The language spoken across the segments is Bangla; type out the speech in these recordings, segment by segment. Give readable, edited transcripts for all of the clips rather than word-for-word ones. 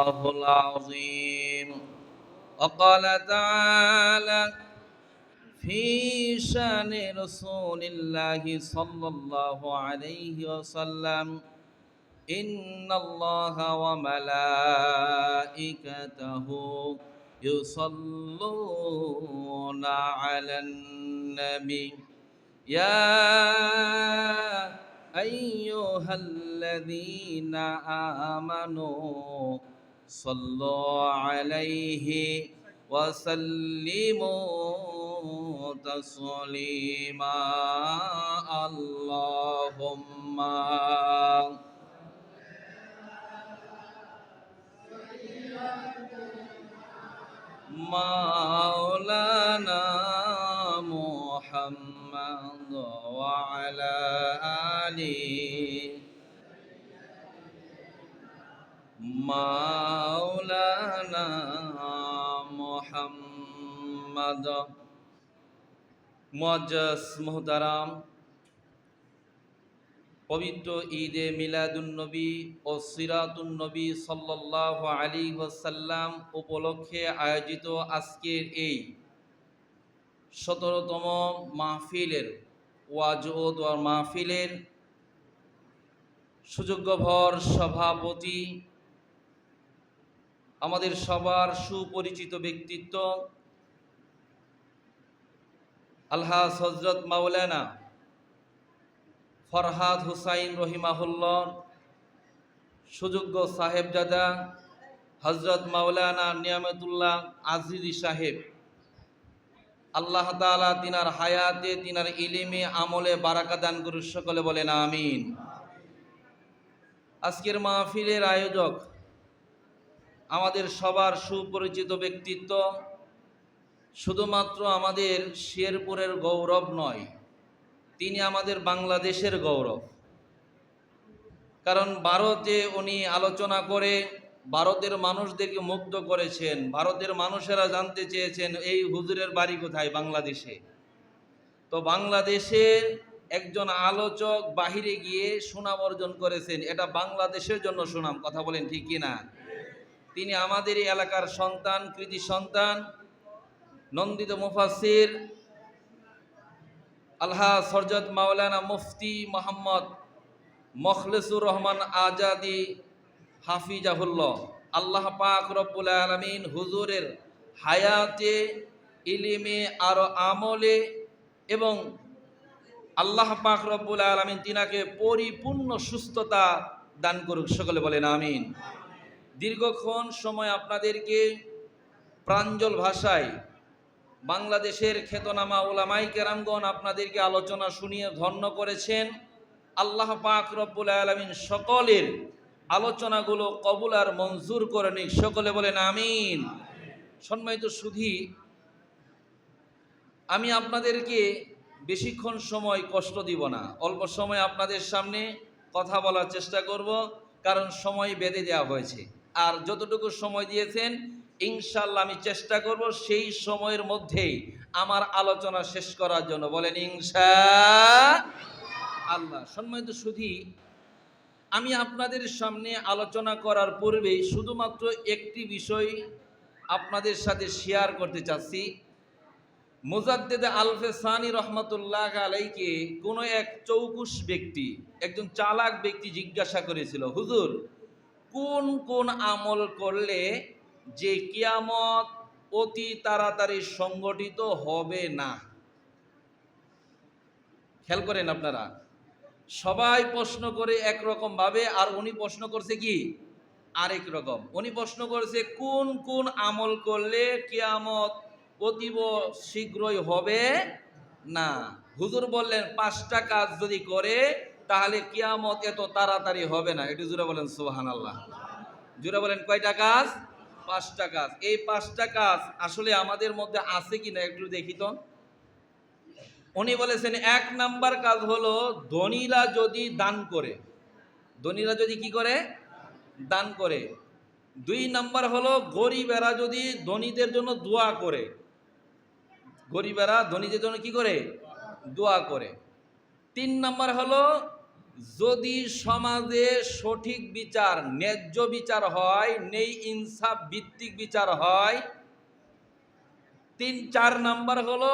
الله العظيم. وقال تعالى في شأن رسول الله صلى الله عليه وسلم: إن الله وملائكته يصلون على النبي يا أيها الذين آمنوا صلوا عليه وسلموا تسليما. اللهم مولانا محمد وعلى آله مولانا محمد। মুআজ্জাজ মুহতারাম, পবিত্র ঈদে মিলাদুন্নবী ও সিরাতুন্নবী সাল্লাল্লাহু আলাইহি ওয়াসাল্লাম উপলক্ষে আয়োজিত আজকের এই 17তম মাহফিলের ওয়াজ ও দোয়া মাহফিলের সুযোগ্যভর সভাপতি, আমাদের সবার সুপরিচিত ব্যক্তিত্ব আলহাজ হযরত মাওলানা ফরহাদ হুসাইন রহিমাহুল্লাহ, সুযোগ্য সাহেবজাদা হযরত মাওলানা নিয়ামতুল্লাহ আজিজি সাহেব, আল্লাহ তাআলা তিনার হায়াতে তিনার ইলমে আমলে বারাকা দান করুন। সকলে বলেন আমিন। আজকের মাহফিলের আয়োজক আমাদের সবার সুপরিচিত ব্যক্তিত্ব, শুধুমাত্র আমাদের শেরপুরের গৌরব নয়, তিনি আমাদের বাংলাদেশের গৌরব। কারণ ভারতে উনি আলোচনা করে ভারতের মানুষদেরকে মুগ্ধ করেছেন। ভারতের মানুষেরা জানতে চেয়েছেন এই হুজুরের বাড়ি কোথায়, বাংলাদেশে। তো বাংলাদেশের একজন আলোচক বাহিরে গিয়ে সুনাম অর্জন করেছেন, এটা বাংলাদেশের জন্য সুনাম। কথা বলেন ঠিক কিনা? তিনি আমাদের এই এলাকার সন্তান, কৃতি সন্তান, নন্দিত মুফাসসির আলহাজ হযরত মাওলানা মুফতি মোহাম্মদ মখলেসুর রহমান আজাদি হাফিজাহুল্লাহ। আল্লাহ পাক রব্বুল আলামিন হুজুরের হায়াতে, ইলমে আর আমলে এবং আল্লাহ পাক রব্বুল আলামিন তিনাকে পরিপূর্ণ সুস্থতা দান করুক। সকলে বলেন আমিন। দীর্ঘক্ষণ সময় আপনাদেরকে প্রাঞ্জল ভাষায় বাংলাদেশের খ্যাতনামা উলামায়ে কেরামগণ আপনাদেরকে আলোচনা শুনিয়ে ধন্য করেছেন। আল্লাহ পাক রব্বুল আলামিন সকলের আলোচনাগুলো কবুল আর মঞ্জুর করে নিক। সকলে বলেন আমিন। সম্মানিত সুধী, আমি আপনাদেরকে বেশিক্ষণ সময় কষ্ট দিব না, অল্প সময় আপনাদের সামনে কথা বলার চেষ্টা করব, কারণ সময় বেঁধে দেওয়া হয়েছে। আর যতটুকু সময় দিয়েছেন ইনশাআল্লাহ আমি চেষ্টা করব সেই সময়ের মধ্যেই আমার আলোচনা শেষ করার জন্য। বলেন ইনশাআল্লাহ। সম্মানিত সুধী, আমি আপনাদের সামনে আলোচনা করার পূর্বেই শুধুমাত্র একটি বিষয় আপনাদের সাথে শেয়ার করতে চাচ্ছি। মুজাদ্দিদ আলফে সানি রহমতুল্লাহ আলাইকে কোনো এক চৌকুশ ব্যক্তি, একজন চালাক ব্যক্তি জিজ্ঞাসা করেছিল, হুজুর, কোন কোন আমল করলে যে কিয়ামত অতি তাড়াতাড়ি সংগঠিত হবে না? খেয়াল করেন আপনারা, সবাই প্রশ্ন করে একরকম ভাবে, আর উনি প্রশ্ন করছে কি আরেক রকম। উনি প্রশ্ন করছে কোন কোন আমল করলে কিয়ামত অতীব শীঘ্রই হবে না। হুজুর বললেন 5টা কাজ যদি করে তাহলে কিয়ামত এত তাড়াতাড়ি হবে না। একটু জোরে বলেন সুবহানাল্লাহ। জোরে বলেন কয়টা কাজ? 5টা কাজ। এই 5টা কাজ আসলে আমাদের মধ্যে আছে কিনা একটু দেখি তো। উনি বলেছেন 1 নাম্বার কাজ হলো ধনীরা যদি দান করে, ধনীরা যদি কি করে? দান করে। 2 নাম্বার হলো গরিবেরা যদি ধনীদের জন্য দোয়া করে, গরিবেরা ধনীদের জন্য কি করে? দোয়া করে। 3 নাম্বার হলো যদি সমাজে সঠিক বিচার, ন্যায্য বিচার হয়, নেই ইনসাফ ভিত্তিক বিচার হয়, 3-4 নাম্বার হলো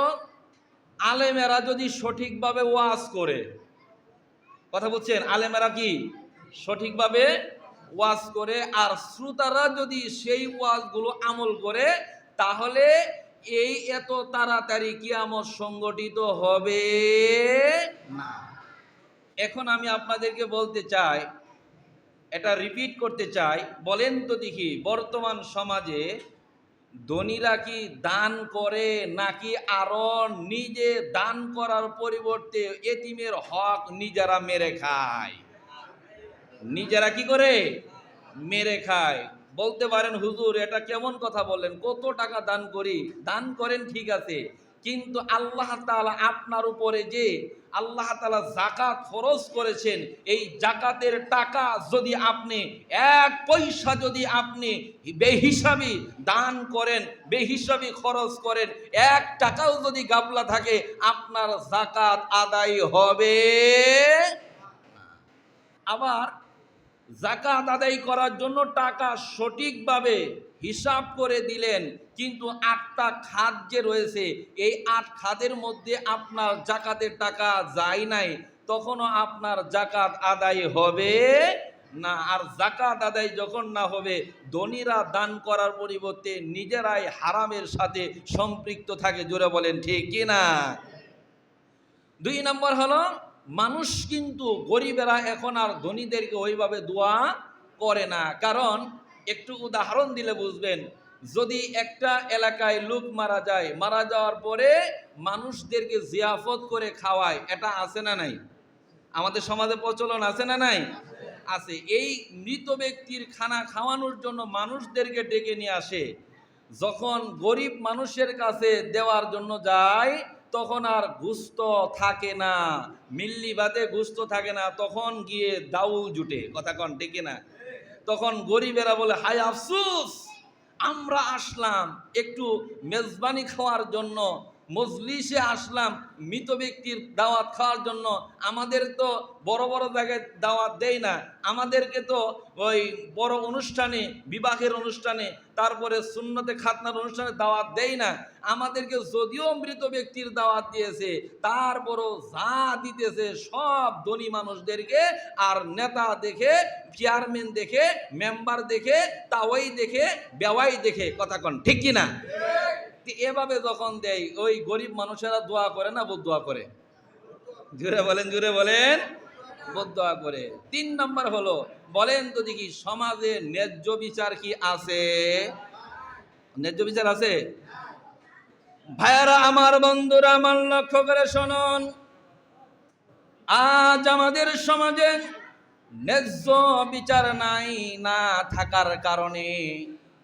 আলেমেরা যদি সঠিকভাবে ওয়াজ করে, কথা বুঝছেন, আলেমেরা কি সঠিকভাবে ওয়াজ করে আর শ্রোতারা যদি সেই ওয়াজগুলো আমল করে, তাহলে এই এত তাড়াতাড়ি কিয়ামত সংগঠিত হবে না। এখন আমি আপনাদেরকে বলতে চাই, এটা রিপিট করতে চাই, বলেন তো দেখি বর্তমান সমাজে ধনীরা কি দান করে নাকি আরো নিজে দান করার পরিবর্তে এতিমের হক নিজেরা মেরে খায়? নিজেরা কি করে মেরে খায়। বলতে পারেন হুজুর এটা কেমন কথা বললেন, কত টাকা দান করি, দান করেন ঠিক আছে, কিন্তু আল্লাহ তাআলা আপনার উপরে যে আল্লাহ তাআলা যাকাত ফরজ করেছেন, এই যাকাতের টাকা যদি আপনি 1 পয়সা যদি আপনি বেহিসাবি দান করেন, বেহিসাবি খরচ করেন, 1 টাকাও যদি গাবলা থাকে, আপনার যাকাত আদায় হবে। আবার যাকাত আদায় করার জন্য টাকা সঠিকভাবে হিসাব করে দিলেন, কিন্তু 8টা খাত যে রয়েছে, এই 8 খাতের মধ্যে আপনার যাকাতের টাকা যায় নাই, তখনও আপনার যাকাত আদায় হবে না। আর যাকাত আদায় যখন না হবে, ধনীরা দান করার পরিবর্তে নিজেরাই হারামের সাথে সম্পৃক্ত থাকে। জোরে বলেন ঠিক কি না? 2 নম্বর হলো মানুষ কিন্তু গরিবেরা এখন আর ধনীদেরকে ওইভাবে দোয়া করে না। কারণ একটু উদাহরণ দিলে বুঝবেন, যদি একটা এলাকায় লোক মারা যায়, মারা যাওয়ার পরে মানুষদেরকে জিয়াফত করে খাওয়ায়, এটা আছে না নাই? আমাদের সমাজে প্রচলন আছে না নাই? আছে। এই মৃত ব্যক্তির খানা খাওয়ানোর জন্য মানুষদেরকে ডেকে নিয়ে আসে। যখন গরিব মানুষের কাছে দেওয়ার জন্য যায়, তখন আর গুস্ত থাকে না, মিল্লি ভাতে গুস্ত থাকে না, তখন গিয়ে দাউল জুটে। কথা কন ঠিক না? তখন গরিবেরা বলে হায় আফসোস, আমরা আসলাম একটু মেজবানি খাওয়ার জন্য, মজলিসে আসলাম মৃত ব্যক্তির দাওয়াত খাওয়ার জন্য, আমাদের তো বড় বড় জায়গায় দাওয়াত দেয় না, আমাদেরকে তো ওই বড় অনুষ্ঠানে, বিবাহের অনুষ্ঠানে, তারপরে সুন্নতে খাতনার অনুষ্ঠানে দাওয়াত দেয় না, আমাদেরকে যদিও মৃত ব্যক্তির দাওয়াত দিয়েছে, তারপরও যা দিতেছে সব ধনী মানুষদেরকে, আর নেতা দেখে, চেয়ারম্যান দেখে, মেম্বার দেখে, তাওয়াই দেখে, বেওয়াই দেখে। কথা কন ঠিক কিনা? এভাবে যখন দেয়, ওই গরিব মানুষেরা দোয়া করে না বদদোয়া করে? জুড়ে বলেন, জুড়ে বলেন। বদদোয়া করে। 3 নম্বর হলো, বলেন তো দেখি সমাজে ন্যায্য বিচার কি আছে? ন্যায্য বিচার আছে? ভাইয়ারা আমার, বন্ধুরা আমার, লক্ষ্য করে শুনুন, আজ আমাদের সমাজে ন্যায্য বিচার নাই, না থাকার কারণে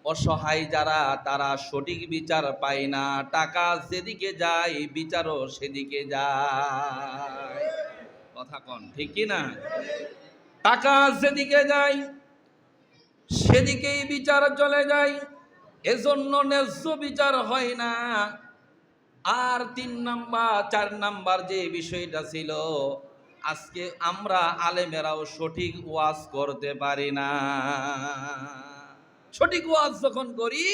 অসহায় যারা, তারা সঠিক বিচার পায় না। টাকা যেদিকে যায় বিচারও সেদিকে যায়। কথা কন ঠিক কি না? টাকা যেদিকে যায় সেদিকেই বিচার চলে যায়, এজন্য ন্যায্য বিচার হয় না। আর 3 নাম্বার 4 নাম্বার যে বিষয়টা ছিল, আজকে আমরা আলেমেরাও সঠিক ওয়াজ করতে পারি না। সঠিক ওয়াজ যখন করি,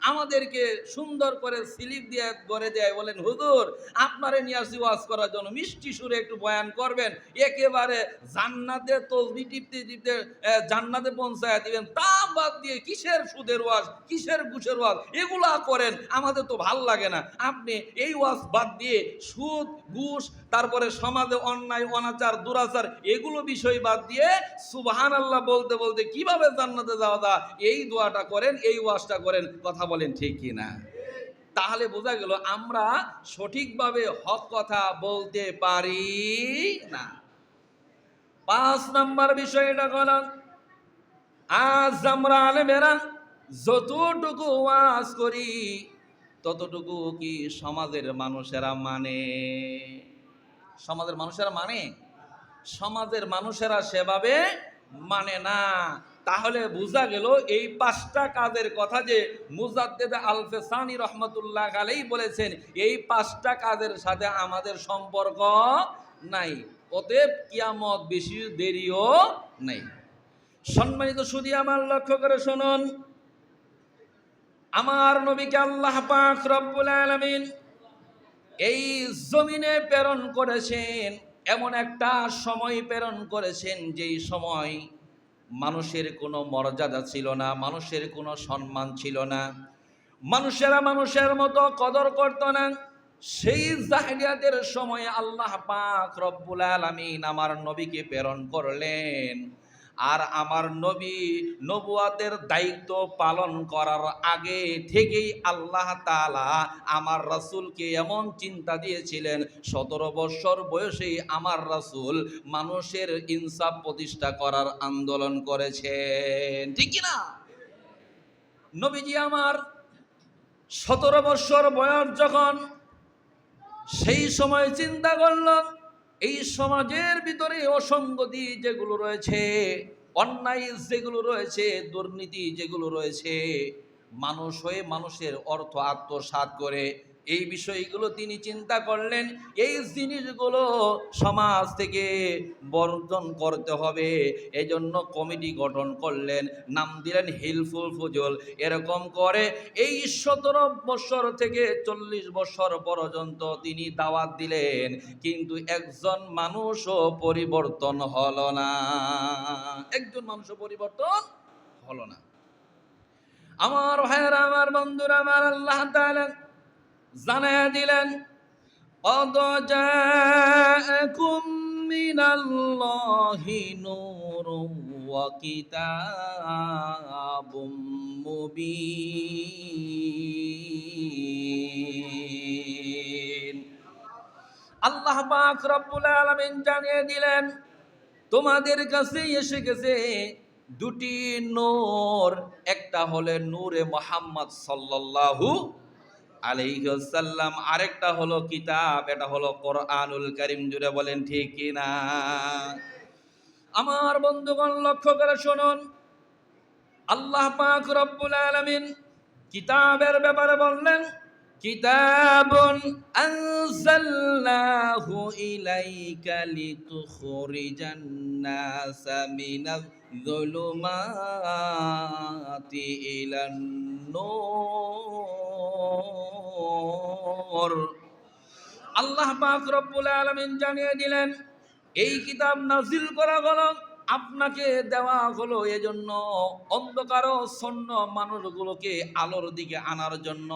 আমাদেরকে সুন্দর করে স্লিপ দিয়ে করে দেয়, বলেন হুজুর আপনারে নিয়ে আসি ওয়াজ করার জন্য, মিষ্টি সুরে একটু বয়ান করবেন, একেবারে জান্নাতে তসবি টিপতে টিপতে জান্নাতে পৌঁছায় দিবেন, তা বাদ দিয়ে কিসের সুদের ওয়াজ, কিসের ঘুষের ওয়াজ, এগুলা করেন, আমাদের তো ভাল লাগে না। আপনি এই ওয়াজ বাদ দিয়ে সুদ, ঘুষ, তারপরে সমাজে অন্যায়, অনাচার, দুরাচার, এগুলো বিষয় বাদ দিয়ে সুবহানাল্লাহ বলতে বলতে কিভাবে জান্নাতে যাওয়া যায়, এই দোয়াটা করেন, এই ওয়াজটা করেন। কথা বলেন ঠিক কি না? তাহলে বোঝা গেল আমরা সঠিকভাবে হক কথা বলতে পারি না। 5 নাম্বার বিষয়টা হলো, আজ আমরা আলেমেরা যতটুকু ওয়াজ করি, ততটুকু কি সমাজের মানুষেরা মানে? সমাজের মানুষেরা মানে? সমাজের মানুষেরা সেভাবে মানে না। তাহলে বোঝা গেল এই 5টা কাজের কথা যে মুজাদ্দেদ আল ফেসানি রহমতুল্লাহ আলাইহি বলেছেন, এই 5টা কাজের সাথে আমাদের সম্পর্ক নাই। অতএব কিয়ামত বেশি দেরিও নেই। সম্মানিত সুধী আমার, লক্ষ্য করে শুনুন, আমার নবীকে আল্লাহ পাক রব্বুল আলামিন এই জমিনে প্রেরণ করেছেন, এমন একটা সময় প্রেরণ করেছেন যেই সময় মানুষের কোনো মর্যাদা ছিল না, মানুষের কোনো সম্মান ছিল না, মানুষেরা মানুষের মতো কদর করত না। সেই জাহেলিয়াতের সময়ে আল্লাহ পাক রব্বুল আলামিন আমার নবীকে প্রেরণ করলেন। আর আমার নবী নবুয়াতের দায়িত্ব পালন করার আগে থেকেই আল্লাহ তাআলা আমার রাসূলকে এমন চিন্তা দিয়েছিলেন, 17 বছর বয়সেই আমার রাসূল মানুষের ইনসাফ প্রতিষ্ঠা করার আন্দোলন করেছেন। ঠিক কি না? নবীজি আমার 17 বছর বয়স যখন, সেই সময় চিন্তা করল এই সমাজের ভিতরে অসঙ্গতি যেগুলো রয়েছে, অন্যায় যেগুলো রয়েছে, দুর্নীতি যেগুলো রয়েছে, মানুষ হয়ে মানুষের অর্থ আত্মসাৎ করে, এই বিষয়গুলো তিনি চিন্তা করলেন এই জিনিসগুলো সমাজ থেকে বর্জন করতে হবে। এজন্য কমিটি গঠন করলেন, নাম দিলেন হিলফুল ফুজুল। এরকম করে এই 17 বছর থেকে 40 বছর পর্যন্ত তিনি দাওয়াত দিলেন, কিন্তু একজন মানুষও পরিবর্তন হলো না। একজন মানুষও পরিবর্তন হলো না। আমার ভাইয়েরা, আমার বন্ধুরা আমার, আল্লাহ তাআলা জানায়া দিলেন, قد جاءكم من الله نور وكتاب مبين। আল্লাহ পাক রব্বুল আলামিন জানিয়ে দিলেন, তোমাদের কাছে এসে গেছে দুটি নূর। একটা হলো নূরে মুহাম্মদ সাল্লাল্লাহু আলাইহি ওয়াসাল্লাম, আরেকটা হলো কিতাব, এটা হলো কোরআনুল কারীম। জুড়ে বলেন ঠিক কি না? আমার বন্ধুগণ, লক্ষ্য করে শুনুন, আল্লাহ পাক রব্বুল আলামিন কিতাবের ব্যাপারে বললেন, কিতাবুন আনজালনাহু ইলাইকা লিতুখরিজান নাসা মিনাজ যুলুমাতি ইলান নূর। আল্লাহ পাক রব্বুল আলামিন জানিয়ে দিলেন, এই কিতাব নাজিল করা হলো, আপনাকে দেওয়া হলো এজন্য অন্ধকারচ্ছন্ন মানুষগুলোকে আলোর দিকে আনার জন্য,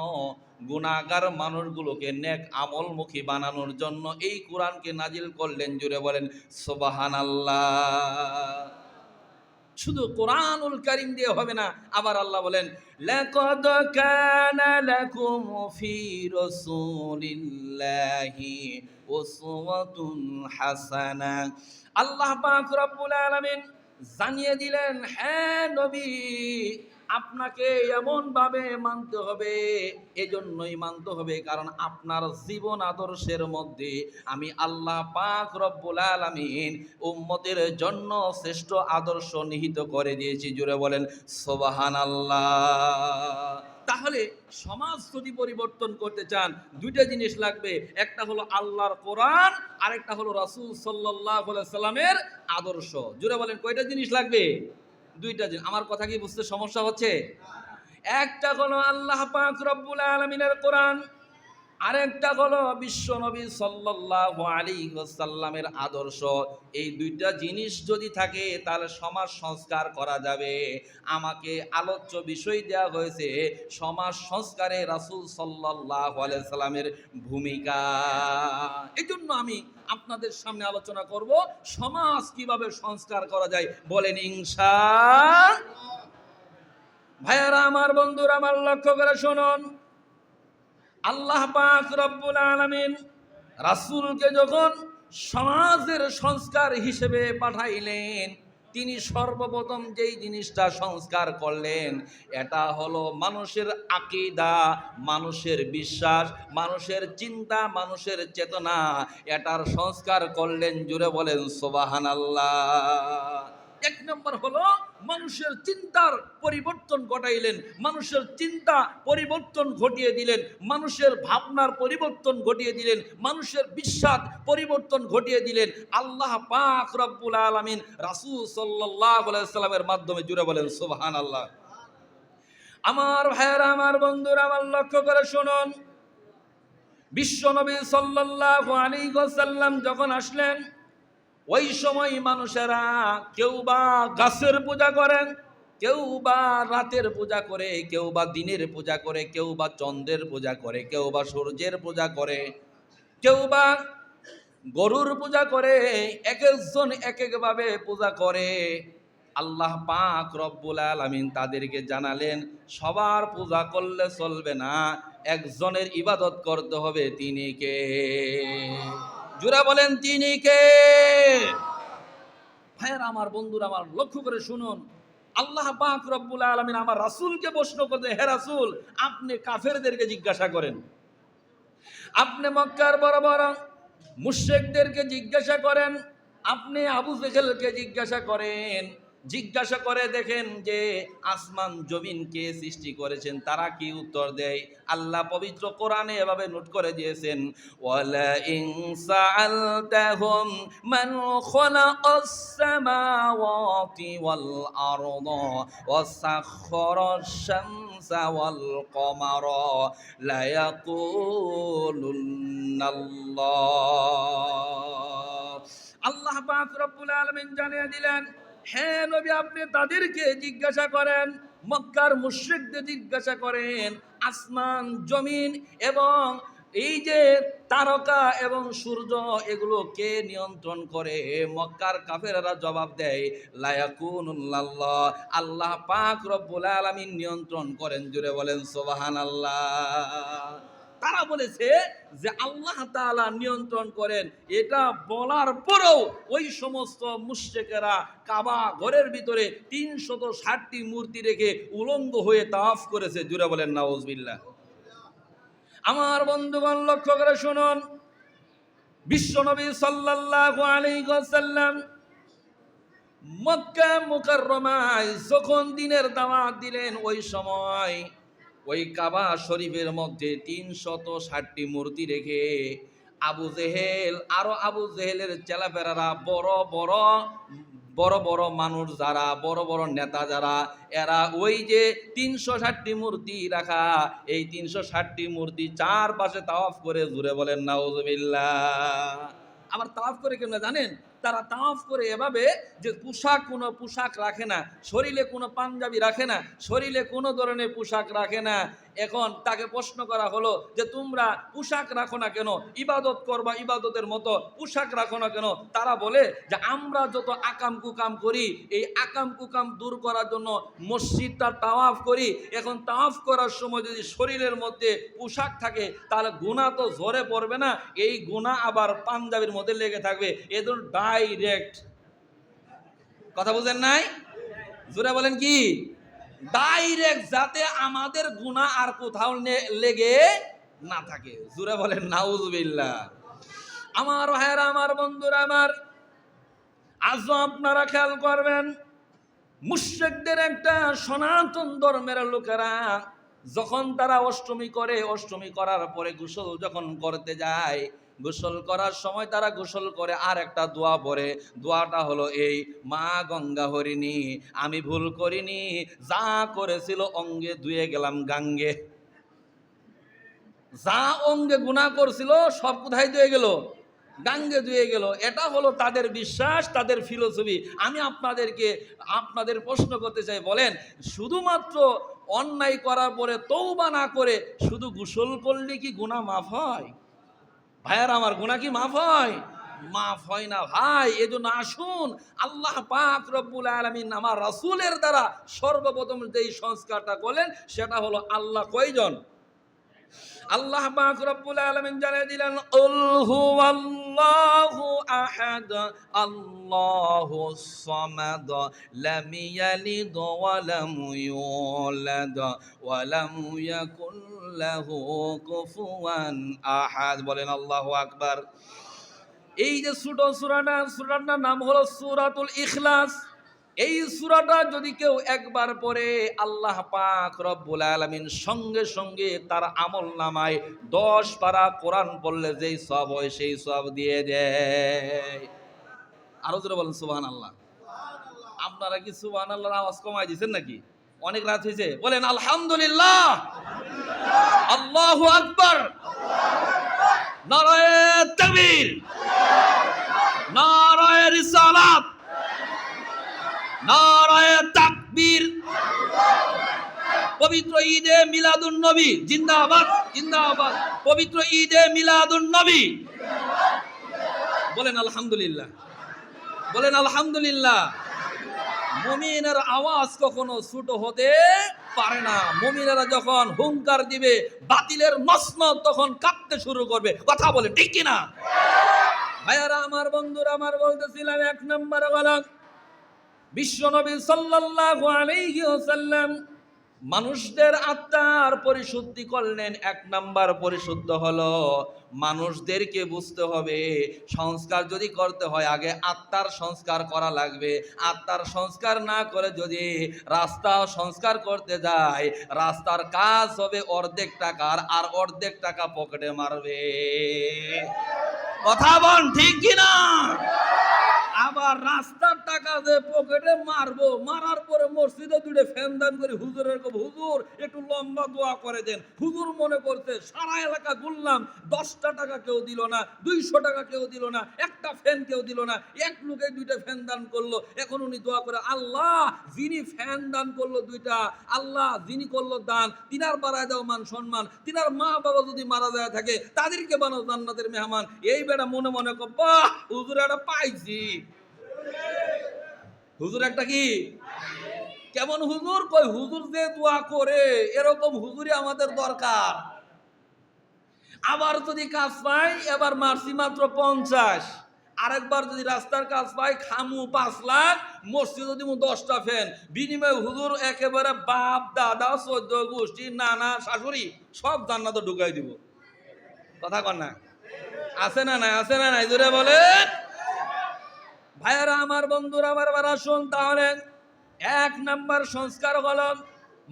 গুনাহগার মানুষগুলোকে নেক আমলমুখী বানানোর জন্য এই কোরআনকে নাজিল করলেন। জুড়ে বলেন সুবহানাল্লাহ। শুধু কোরআনুল কারীম দিয়ে হবে না, আবার আল্লাহ বলেন, লাকাদ কানা লাকুম ফি রাসূলিল্লাহি উসওয়াতুন হাসানা। আল্লাহ পাক রব্বুল আলামিন জানিয়ে দিলেন, হ্যাঁ নবী, আপনাকে এমন ভাবে মানতে হবে, এজন্যই মানতে হবে কারণ আপনার জীবন আদর্শের মধ্যে আমি আল্লাহ পাক রব্বুল আলামিন উম্মতের জন্য শ্রেষ্ঠ আদর্শ নিহিত করে দিয়েছি। জুড়ে বলেন সুবহানাল্লাহ। তাহলে সমাজ যদি পরিবর্তন করতে চান, দুইটা জিনিস লাগবে, একটা হলো আল্লাহর কোরআন, আরেকটা হলো রাসূল সাল্লাল্লাহু আলাইহি সাল্লামের আদর্শ। জুড়ে বলেন কয়টা জিনিস লাগবে? দুইটা জিনিস। আমার কথা কি বুঝতে সমস্যা হচ্ছে? একটা হলো আল্লাহ পাক রব্বুল আলামিনের কোরআন, আরেকটা হলো বিশ্ব নবী সাল্লাল্লাহু আলাইহি ওয়াসাল্লামের আদর্শ। এই দুইটা জিনিস যদি থাকে তাহলে সমাজ সংস্কার করা যাবে। আমাকে আলোচ্য বিষয় দেওয়া হয়েছে সমাজ সংস্কারে রাসূল সাল্লাল্লাহু আলাইহি সাল্লামের ভূমিকা। এজন্য আমি আপনাদের সামনে আলোচনা করব সমাজ কিভাবে সংস্কার করা যায়। বলেন ইনশাআল্লাহ। ভাইয়ারা আমার, বন্ধুরা আমার, লক্ষ্য করে শুনুন, আল্লাহ পাক রব্বুল আলামিন রাসূলকে যখন সমাজের সংস্কার হিসেবে পাঠাইলেন, তিনি সর্বপ্রথম যেই জিনিসটা সংস্কার করলেন, এটা হলো মানুষের আকীদা, মানুষের বিশ্বাস, মানুষের চিন্তা, মানুষের চেতনা, এটার সংস্কার করলেন। জুড়ে বলেন সুবহানাল্লাহ। এক নম্বর হলো মানুষের চিন্তার পরিবর্তন ঘটাইলেন, মানুষের চিন্তা পরিবর্তন ঘটিয়ে দিলেন, মানুষের ভাবনার পরিবর্তন ঘটিয়ে দিলেন, মানুষের বিশ্বাস পরিবর্তন ঘটিয়ে দিলেন আল্লাহ পাক রব্বুল আলামিন রাসূল সাল্লাল্লাহু আলাইহি সাল্লামের মাধ্যমে। জুড়ে বলেন সুবহানাল্লাহ। আমার ভাইয়েরা, আমার বন্ধুরা, আমার লক্ষ্য করে শুনুন, বিশ্বনবী সাল্লাল্লাহু আলাইহি ওয়াসাল্লাম যখন আসলেন, ওই সময় মানুষেরা কেউ বা গাছের পূজা করেন, কেউ বা রাতের পূজা করে, কেউ বা দিনের পূজা করে, কেউ বা চন্দ্রের পূজা করে, কেউ বা সূর্যের পূজা করে, কেউ বা গরুর পূজা করে, এক একজন এক একভাবে পূজা করে। আল্লাহ পাক রব্বুল আলামিন তাদেরকে জানালেন, সবার পূজা করলে চলবে না, একজনের ইবাদত করতে হবে। তিনি কে? জোরে বলেন, তিনি কে? ভাইয়েরা, আমার বন্ধুরা, আমার লক্ষ্য করে শুনুন, আল্লাহ পাক রব্বুল আলামিন আমার রাসূলকে প্রশ্ন করতে, হে রাসূল, আপনি কাফেরদেরকে জিজ্ঞাসা করেন, আপনি মক্কার বড় বড় মুশরিকদেরকে জিজ্ঞাসা করেন, আপনি আবু জেহেলকে জিজ্ঞাসা করেন, জিজ্ঞাসা করে দেখেন যে আসমান জমিন কে সৃষ্টি করেছেন, তারা কি উত্তর দেয়। আল্লাহ পবিত্র কোরআনে এভাবে নোট করে দিয়েছেন, ওয়ালা ইন সাআলতাহুম মান খালাকাস সামাওয়াতি ওয়াল আরদা ওয়া সাখখারাশ শামসা ওয়াল কমারা লা ইয়াকুলুন্নাল্লাহ। আল্লাহ পাক রব্বুল আলামিন জানিয়ে দিলেন, হে নবী, আপনি তাদেরকে জিজ্ঞাসা করেন, মক্কার মুশরিকদের জিজ্ঞাসা করেন, আসমান জমিন এবং এই যে তারকা এবং সূর্য, এগুলো কে নিয়ন্ত্রণ করে? মক্কার কাফেররা জবাব দেয়, লা ইয়াকুনুল্লাহ, আল্লাহ পাক রব্বুল আলামিন নিয়ন্ত্রণ করেন। জুড়ে বলেন সুবহানাল্লাহ। তারা বলেছে যে আল্লাহ তাআলা নিয়ন্ত্রণ করেন। এটা বলার পরেও ওই সমস্ত মুশরিকেরা কাবা ঘরের ভিতরে ৩৬০টি মূর্তি রেখে উলঙ্গ হয়ে তাওয়াফ করেছে। জুড়ে বলেন নাউজুবিল্লাহ। আমার বন্ধুগণ, লক্ষ্য করে শুনুন, বিশ্বনবী সাল্লাল্লাহু আলাইহি ওয়াসাল্লাম মক্কা মুকাররমায় যখন দিনের দাওয়াত দিলেন, ওই সময় ওই কাবা শরীফের মধ্যে ৩৬০টি মূর্তি রেখে আবু জেহেল, আরো আবু জেহেলের চেলাফেরারা, বড় বড় বড় বড় মানুষ যারা, বড় বড় নেতা যারা, এরা ওই যে ৩৬০টি মূর্তি রাখা, এই ৩৬০টি মূর্তি চারপাশে তাওয়াফ করে। জুড়ে বলেন নাউজুবিল্লাহ। আবার তাওয়াফ করে কেন জানেন? তারা তাওয়াফ করে এভাবে যে কোনো পোশাক রাখে না, শরীরে কোনো পাঞ্জাবি রাখে না, শরীরে কোনো ধরনের পোশাক রাখে না। এখন তাকে প্রশ্ন করা হলো যে তোমরা পোশাক রাখো না কেন, ইবাদত করবা ইবাদতের মতো, পোশাক রাখো না কেন? তারা বলে যে আমরা যত আকাম কুকাম করি, এই আকাম কুকাম দূর করার জন্য মসজিদটা তাওয়াফ করি। এখন তাওয়াফ করার সময় যদি শরীরের মধ্যে পোশাক থাকে, তাহলে গুনাহ তো ঝরে পড়বে না, এই গুনাহ আবার পাঞ্জাবির মধ্যে লেগে থাকবে। এদের ডাইরেক্ট কথা বুঝেন নাই? জোরে বলেন কি? ডাইরেক্ট, যাতে আমাদের গুনাহ আর কোথাও লেগে না থাকে। জোরে বলেন নাউজুবিল্লাহ। আমার ভাইয়েরা, আমার বন্ধুরা, আমার আজও আপনারা খেয়াল করবেন, মুশরিকদের একটা সনাতন ধর্মের লোকেরা যখন তারা অষ্টমী করে, অষ্টমী করার পরে গোসল যখন করতে যায়, গোসল করার সময় তারা গোসল করে আর একটা দোয়া পড়ে। দোয়াটা হলো এই, মা গঙ্গা হরিণী, আমি ভুল করিনি, যা করেছিল অঙ্গে ধুয়ে গেলাম গাঙ্গে। যা অঙ্গে গুনাহ করছিল সব কোথায় ধুয়ে গেল? গাঙ্গে ধুয়ে গেল। এটা হলো তাদের বিশ্বাস, তাদের ফিলোসফি। আমি আপনাদের প্রশ্ন করতে চাই, বলেন শুধুমাত্র অন্যায় করার পরে তওবা না করে শুধু গোসল করলে কি গুনাহ মাফ হয়? ভাইয়ার আমার, গুনাহ কি মাফ হয়? মাফ হয় না ভাই। এজন্য আসুন, আল্লাহ পাক রব্বুল আলামিন আমার রাসূলের দ্বারা সর্বপ্রথম যেই সংস্কারটা করলেন, সেটা হলো আল্লাহ কয়জন? আল্লাহ পাক রব্বুল আলামিন জানিয়ে দিলেন, কুল হুয়াল্লাহু আহাদ আল্লাহুস সামাদ লাম ইয়ালিদ ওয়া লাম ইউলাদ ওয়া লাম ইয়াকুল লাহু কুফুয়ান আহাদ। বলেন আল্লাহু আকবার। এই যে ছোট সূরাটার নাম হলো সূরাতুল ইখলাস। এই সূরাটা যদি কেউ একবার পড়ে আল্লাহ পাক রব্বুল আলামিন সঙ্গে সঙ্গে তার আমলনামায় 10 পারা কোরআন পড়লে যেই সওয়াব হয় সেই সওয়াব দিয়ে দেয়। আরো জোরে বলেন সুবহানাল্লাহ। আপনারা কি সুবহানাল্লাহর আওয়াজ কমাই দিয়েছেন নাকি? অনেক রাত হয়েছে, বলেন আলহামদুলিল্লাহ, আল্লাহু আকবার, নারায়ে তাকবীর, নারায়ে রিসালাত, নারায়ে তাকবীর। পবিত্র ঈদে মিলাদুন নবী জিন্দাবাদ, জিন্দাবাদ। পবিত্র ঈদে মিলাদুন নবী, বলেন আলহামদুলিল্লাহ, বলেন আলহামদুলিল্লাহ। মুমিনের আওয়াজ কখনো ছোট হতে পারে না। মুমিনেরা যখন হুঙ্কার দিবে বাতিলের মসনদ তখন কাঁপতে শুরু করবে। কথা বলে ঠিক কিনা? ভাইয়ারা আমার, বন্ধুরা আমার, বলতেছিলাম 1 নম্বরে হলো বিশ্বনবী সাল্লাল্লাহু আলাইহি ওয়াসাল্লাম মানুষদের আত্মার পরিশুদ্ধি করলেন। 1 নাম্বার পরিশুদ্ধ হলো মানুষদেরকে বুঝতে হবে সংস্কার যদি করতে হয় আগে আত্মার সংস্কার করা লাগবে। আত্মার সংস্কার না করে যদি রাস্তা সংস্কার করতে যায়, রাস্তার কাজ হবে অর্ধেক টাকার, আর অর্ধেক টাকা পকেটে মারবে। কথা বল ঠিক কিনা? আবার রাস্তার টাকা যে পকেটে মারবো, মারার পরে মসজিদে দুটো ফ্যান দান করে হুজুরের হুজুর একটু লম্বা দোয়া করে দেন। হুজুর মনে করতে সারা এলাকা ঘুরলাম, 10টা টাকা কেউ দিল না, 200 টাকা কেউ দিল না, একটা ফ্যান কেউ দিল না, এক লোকে 2টা ফ্যান দান করলো। এখন উনি দোয়া করে, আল্লাহ যিনি ফ্যান দান করলো 2টা, আল্লাহ যিনি করলো দান, তিনার বাড়ায় দাও মান সম্মান, তিনার মা বাবা যদি মারা যায় থাকে তাদেরকে বানাও জান্নাতের মেহমান। এই বেটা মনে মনে কর, বাহ হুজুর একটা পাইছি, হুজুর একটা কি কেমন হুজুর? কই হুজুর যে দোয়া করে এরকম হুজুরই আমাদের দরকার। আবার যদি কাজ পাই এবার মারছি মাত্র 50, আরেকবার যদি রাস্তার কাজ পাই খামু 5 লাখ, মসজিদ দিমু 10টা ফ্যান, বিনিময়ে হুজুর একেবারে বাপ দাদা 14 গোষ্ঠী নানা শাশুড়ি সব জান্নাতে ঢুকাই দিব। কথা কন না? আছে না নাই? আছে না নাই? জোরে বলেন। ভাইয়ারা আমার, বন্ধুরা আমার, আসুন তাহলে 1 নাম্বার সংস্কার হলো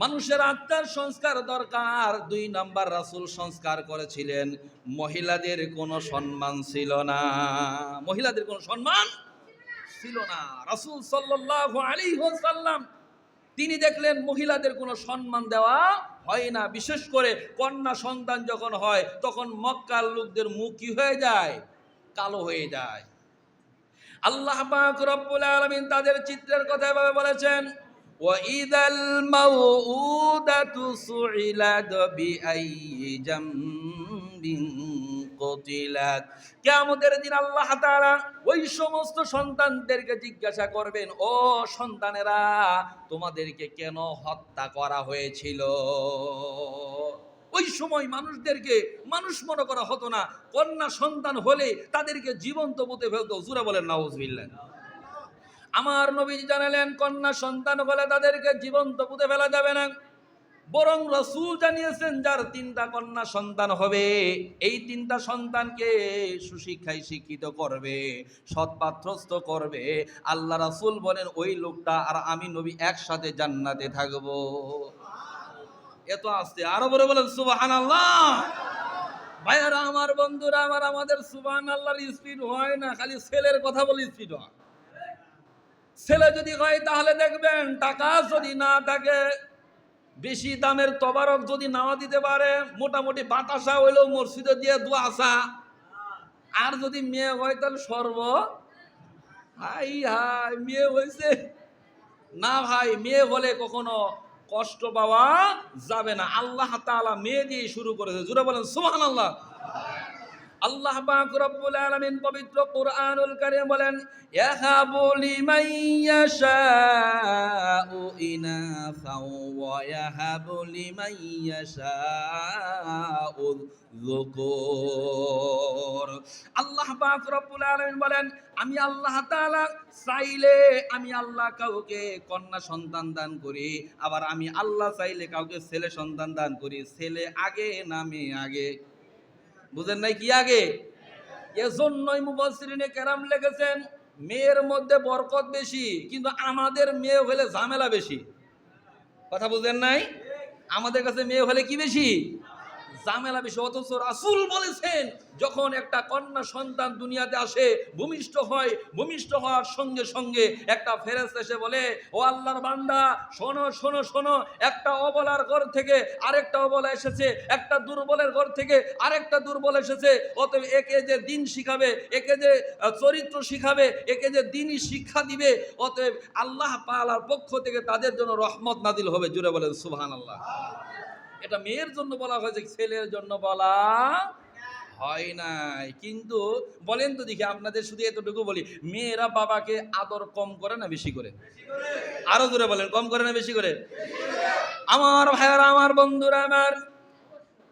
মানুষের আত্মার সংস্কার দরকার। 2 নাম্বার রাসূল সংস্কার করেছিলেন মহিলাদের কোনো সম্মান ছিল না। মহিলাদের কোনো সম্মান ছিল না। রাসূল সাল্লাল্লাহু আলাইহি ওয়াসাল্লাম তিনি দেখলেন মহিলাদের কোনো সম্মান দেওয়া হয় না। বিশেষ করে কন্যা সন্তান যখন হয় তখন মক্কার লোকদের মুখ কি হয়ে যায়? কালো হয়ে যায়। আল্লাহ পাক রব্বুল আলামিন তাদের চিত্রের কথা এভাবে বলেছেন, ওয়া ইদাল মাউউদাতু সুইলাত বিআইয়ি জামবিন কুতিলাত। কিয়ামতের দিন আল্লাহ তাআলা ওই সমস্ত সন্তানদেরকে জিজ্ঞাসা করবেন, ও সন্তানেরা তোমাদেরকে কেন হত্যা করা হয়েছিল? ওই সময় মানুষদেরকে মানুষ মনে করা হতো না। কন্যা সন্তান হলে তাদেরকে জীবন্ত পুঁতে ফেলতো। জোরে বলেন নাউজুবিল্লাহ। আমার নবী জানালেন কন্যা সন্তান হলে তাদেরকে জীবন্ত পুঁতে ফেলা যাবে না, বরং রাসূল জানিয়েছেন যার 3টা কন্যা সন্তান হবে এই 3টা সন্তানকে সুশিক্ষায় শিক্ষিত করবে, সৎপাত্রস্থ করবে। আল্লাহ রাসূল বলেন ওই লোকটা আর আমি নবী একসাথে জান্নাতে থাকবো। এত আসতে আরো বলে বলেন সুবহানাল্লাহ। ভাইয়ারা আমার, বন্ধুরা আমার, আমাদের সুবহানাল্লাহর স্পিড হয় না, খালি ছেলের কথা বলে স্পিড হয়। ছেলে যদি হয় তাহলে দেখবেন টাকা যদি না থাকে, বেশি দামের তবারক যদি নাও দিতে পারে, মোটামুটি বাতাসা হইলেও মসজিদে দিয়ে দোয়া আসা। আর যদি মেয়ে হয় তাহলে হাই হাই মেয়ে হয়েছে না ভাই, মেয়ে হলে কখনো কষ্ট পাওয়া যাবে না। আল্লাহ তাআলা মেয়ে দিয়ে শুরু করেছে। জোরে বলেন সুবহানাল্লাহ। আল্লাহ পাক রব্বুল আলামিন পবিত্র কুরআনুল কারীম বলেন, ইয়াহাবু লিমান ইয়াশাউ ইনাসা ওয়া ইয়াহাবু লিমান ইয়াশাউ যুকুর। আল্লাহ পাক রব্বুল আলামিন বলেন, আমি আল্লাহ তাআলা চাইলে আমি আল্লাহ কাউকে কন্যা সন্তান দান করি, আবার আমি আল্লাহ চাইলে কাউকে ছেলে সন্তান দান করি। ছেলে আগে না মেয়ে আগে? বুঝেন নাই কি আগে? এজন্যই মুফাসসিরিনে কেরাম লিখেছেন মেয়ের মধ্যে বরকত বেশি, কিন্তু আমাদের মেয়ে হলে ঝামেলা বেশি। কথা বুঝলেন নাই? আমাদের কাছে মেয়ে হলে কি বেশি? ঝামেলা বেশি। অথচ রাসূল বলেছেন, যখন একটা কন্যা সন্তান দুনিয়াতে আসে, ভূমিষ্ঠ হয়, ভূমিষ্ঠ হওয়ার সঙ্গে সঙ্গে একটা ফেরেশতা এসে বলে, ও আল্লাহর বান্দা, শোনো শোনো শোনো, একটা অবলার ঘর থেকে আরেকটা অবলা এসেছে, একটা দুর্বলের ঘর থেকে আরেকটা দুর্বল এসেছে। অতএব একে যে দিন শিখাবে, একে যে চরিত্র শিখাবে, একে যে দিনই শিক্ষা দিবে, অতএব আল্লাহ তাআলার পক্ষ থেকে তাদের জন্য রহমত নাজিল হবে। জুড়ে বলেন সুবহানাল্লাহ। এটা মেয়ের জন্য বলা হয়েছে, ছেলের জন্য বলা হয় নাই। কিন্তু বলেন তো দেখি, আপনাদের শুধু এতটুকু বলি, মেয়েরা বাবাকে আদর কম করে না বেশি করে? আরো জোরে বলেন, কম করে না বেশি করে? আমার ভাইয়েরা, আমার বন্ধুরা আমার,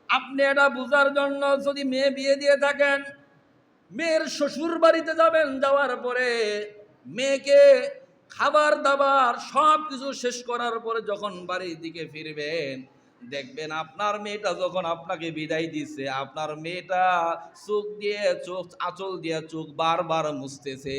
আপনি এটা বুঝার জন্য, যদি মেয়ে বিয়ে দিয়ে থাকেন, মেয়ের শ্বশুর বাড়িতে যাবেন, যাওয়ার পরে মেয়েকে খাবার দাবার সব কিছু শেষ করার পরে যখন বাড়ির দিকে ফিরবেন, দেখবেন আপনার মেয়েটা যখন আপনাকে বিদায় দিচ্ছে, আপনার মেয়েটা চোখ দিয়ে চোখ, আঁচল দিয়ে চোখ বারবার মুছতেছে,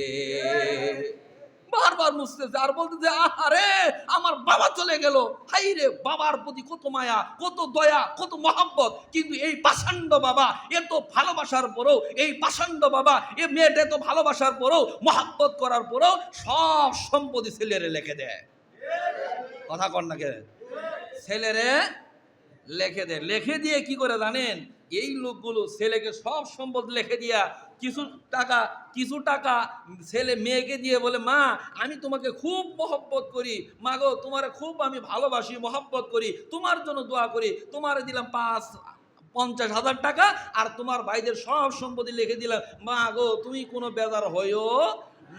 বারবার মুছতেছে, আর বলতেছে, আরে আমার বাবা চলে গেল, হাই রে, বাবার প্রতি কত মায়া, কত দয়া, কত মহব্বত। কিন্তু এই পাষাণ্ড বাবা, এত ভালোবাসার পরেও, এই পাষাণ্ড বাবা, এ মেয়েটা এত ভালোবাসার পরেও, মহব্বত করার পরেও সব সম্পত্তি ছেলেরে লিখে দেয়। কথা কন না কে? ছেলেরে লিখে দেয়। লিখে দিয়ে কি করে জানেন? এই লোকগুলো ছেলেকে সব সম্পদ লিখে দিয়া কিছু টাকা ছেলে মেয়েকে দিয়ে বলে, মা আমি তোমাকে খুব মহব্বত করি, মা গো তোমারে খুব আমি ভালোবাসি, মহব্বত করি, তোমার জন্য দোয়া করি, তোমারে দিলাম 50,000 টাকা, আর তোমার ভাইদের সব সম্পত্তি লিখে দিলাম, মা গো তুমি কোনো বেজার হইও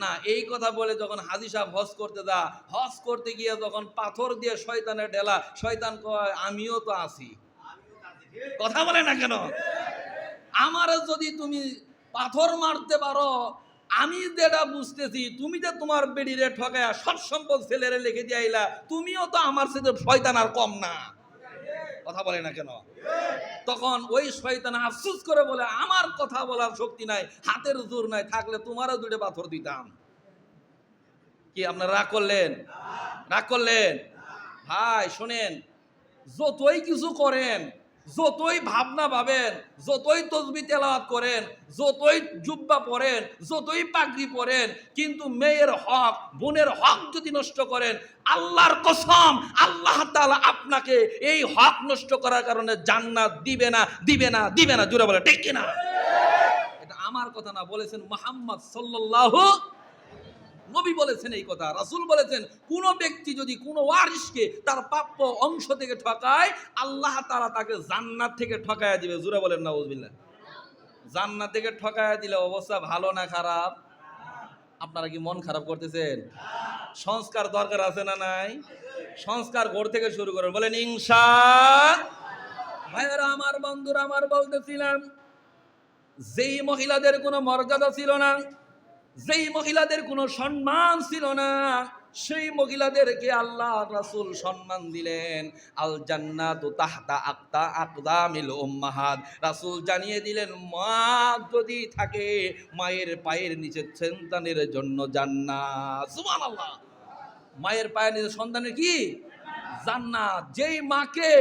না। এই কথা বলে যখন হাজী সাহেব হজ করতে যা, হজ করতে গিয়ে যখন পাথর দিয়ে শয়তানের ডেলা, শয়তান কয় আমিও তো আছি। কথা বলে না কেন? আমারও যদি তুমি পাথর মারতে পারো, আমি যেটা বুঝতেছি, তুমি যে তোমার বেডিরে ঠকায়া সব সম্পদ ছেলেরে লিখে দিয়ে আইলা, তুমিও তো আমার সাথে শয়তান আর কম না। কথা বলে না কেন? তখন ওই শয়তান আফসোস করে বলে, আমার কথা বলার শক্তি নাই, হাতের জোর নাই, থাকলে তোমারও দুটো পাথর দিতাম। কি আপনারা রাগ করলেন? রাগ করলেন? ভাই শোনেন, যতই কিছু করেন, যতই ভাবনা ভাবেন, যতই তসবিহ তেলাওয়াত করেন, যতই জুব্বা পরেন, যতই পাগড়ি পরেন, কিন্তু মেয়ের হক, বোনের হক যদি নষ্ট করেন, আল্লাহর কসম, আল্লাহ তাআলা আপনাকে এই হক নষ্ট করার কারণে জান্নাত দিবে না, দিবে না, দিবে না। জোরে বলে ঠিক কিনা? এটা আমার কথা না, বলেছেন মুহাম্মদ সাল্লাল্লাহু, নবী বলেছেন এই কথা, রাসূল বলেছেন, কোন ব্যক্তি যদি কোন ওয়ারিসকে তার প্রাপ্য অংশ থেকে ঠকায়, আল্লাহ তাআলা তাকে জান্নাত থেকে ঠকায়া দিবে। জোরে বলেন নাউজুবিল্লাহ। জান্নাত থেকে ঠকায়া দিলে অবস্থা ভালো না খারাপ? আপনারা কি মন খারাপ করতেছেন? সংস্কার দরকার আছে না নাই? সংস্কার ঘর থেকে শুরু করেন, বলেন ইনশাআল্লাহ। ভাইরা আমার, বন্ধুরা আমার, বলতেছিলাম, যেই মহিলাদের কোনো মর্যাদা ছিল না, যেই মহিলাদের কোনো সম্মান ছিল না, সেই মহিলাদেরকে আল্লাহ রাসূল সম্মান দিলেন। আল জান্নাতু তাহতা আকদামিল উম্মাহাত। রাসূল জানিয়ে দিলেন, মা যদি থাকে, মায়ের পায়ের নিচে সন্তানের জন্য জান্নাত। সুবহানাল্লাহ। মায়ের পায়ের নিচে সন্তানের কি? জান্নাত। যেই মাকে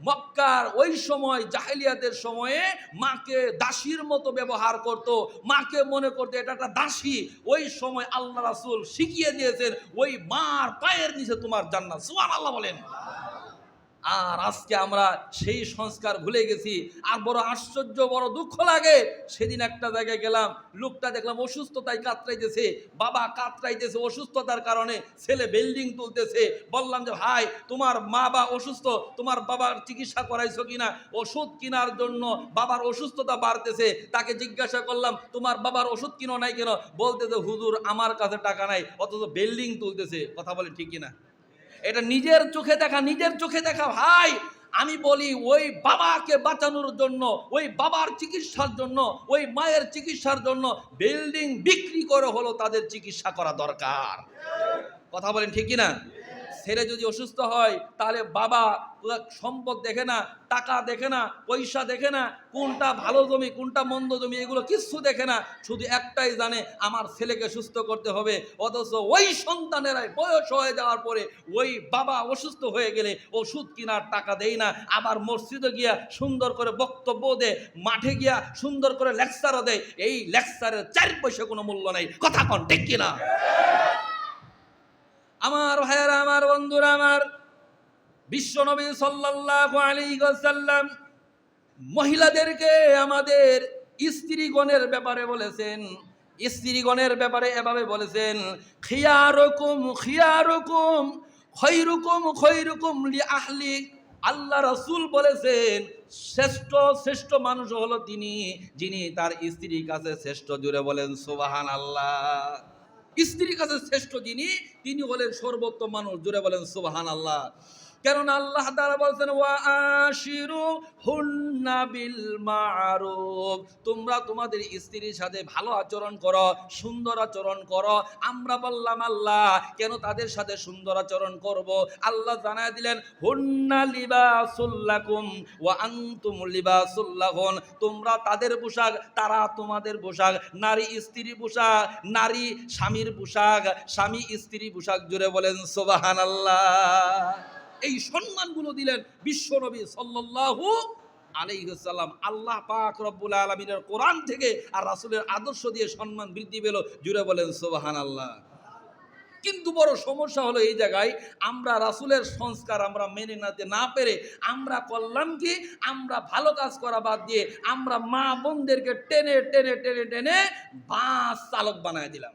মক্কার ওই সময় জাহেলিয়াতের সময়ে মাকে দাসীর মতো ব্যবহার করত, মাকে মনে করতো এটা একটা দাসী, ওই সময় আল্লাহ রাসূল শিখিয়ে দিয়েছেন, ওই মার পায়ের নিচে তোমার জান্নাত। সুবহানাল্লাহ বলেন। আর আজকে আমরা সেই সংস্কার ভুলে গেছি। আর বড় আশ্চর্য, বড় দুঃখ লাগে, সেদিন একটা জায়গায় গেলাম, লোকটা দেখলাম অসুস্থতায় কাতরাইতেছে, বাবা কাতরাইতেছে অসুস্থতার কারণে, ছেলে বিল্ডিং তুলতেছে। বললাম যে ভাই, তোমার মা বা অসুস্থ, তোমার বাবার চিকিৎসা করাইছো কিনা? ওষুধ কেনার জন্য বাবার অসুস্থতা বাড়তেছে। তাকে জিজ্ঞাসা করলাম, তোমার বাবার ওষুধ কিনো নাই কেন? বলতেছে, হুজুর আমার কাছে টাকা নাই, অথচ বিল্ডিং তুলতেছে। কথা বলে ঠিক কিনা? এটা নিজের চোখে দেখা, নিজের চোখে দেখা ভাই। আমি বলি, ওই বাবাকে বাঁচানোর জন্য, ওই বাবার চিকিৎসার জন্য, ওই মায়ের চিকিৎসার জন্য বিল্ডিং বিক্রি করে হলো তাদের চিকিৎসা করা দরকার। কথা বলেন ঠিক কিনা? ছেলে যদি অসুস্থ হয় তাহলে বাবা সম্পদ দেখে না, টাকা দেখে না, পয়সা দেখে না, কোনটা ভালো জমি কোনটা মন্দ জমি এগুলো কিচ্ছু দেখে না, শুধু একটাই জানে আমার ছেলেকে সুস্থ করতে হবে। অথচ ওই সন্তানেরাই বয়স হয়ে যাওয়ার পরে ওই বাবা অসুস্থ হয়ে গেলে ওষুধ কেনার টাকা দেয় না, আবার মসজিদে গিয়া সুন্দর করে বক্তব্য দেয়, মাঠে গিয়া সুন্দর করে লেকচারও দেয়, এই লেকচারের 4 পয়সা কোনো মূল্য নাই। কথা কোন ঠিক কিনা? আমার ভাইয়েরা, আমার বন্ধুরা, আমার বিশ্বনবী সাল্লাল্লাহু আলাইহি ওয়াসাল্লাম মহিলাদেরকে আমাদের স্ত্রীগণের ব্যাপারে বলেছেন, স্ত্রীগণের ব্যাপারে এভাবে বলেছেন, খিয়ারুকুম খিয়ারুকুম খৈরুকুম খৈরুকুম লিআহলি। আল্লাহ রাসূল বলেছেন শ্রেষ্ঠ শ্রেষ্ঠ মানুষ হলো তিনি যিনি তার স্ত্রীর কাছে শ্রেষ্ঠ। জুড়ে বলেন সুবহানাল্লাহ। স্ত্রীর কাছে শ্রেষ্ঠ যিনি, তিনি হলেন সর্বোত্তম মানুষ। জুড়ে বলেন সুবহানাল্লাহ। কেননা আল্লাহ তাআলা বলেছেন ওয়া আশিরু হুন্না বিল মারুফ, তোমরা তোমাদের স্ত্রীর সাথে ভালো আচরণ করো, সুন্দর আচরণ করো। আমরা বললাম আল্লাহ কেন তাদের সাথে সুন্দর আচরণ করব? আল্লাহ জানায় দিলেন হুন্না লিবাসুল লাকুম ওয়া আনতুম লিবাসুল লাহুন, তোমরা তাদের পোশাক, তারা তোমাদের পোশাক। নারী স্ত্রী পোশাক, নারী স্বামীর পোশাক, স্বামী স্ত্রী পোশাক। জুড়ে বলেন সুবহানাল্লাহ। এই সম্মানগুলো দিলেন বিশ্বনবী সাল্লাল্লাহু আলাইহি ওয়াসাল্লাম। আল্লাহ পাক রব্বুল আলামিনের কোরআন থেকে আর রাসূলের আদর্শ দিয়ে সম্মান বৃদ্ধি পেল। জুড়ে বলেন সুবহানাল্লাহ। কিন্তু বড় সমস্যা হলো এই জায়গায়, আমরা রাসূলের সংস্কার আমরা মেনে নিতে না পেরে আমরা করলাম কি, আমরা ভালো কাজ করা বাদ দিয়ে আমরা মা বোনদেরকে টেনে টেনে টেনে টেনে বাস চালক বানায় দিলাম।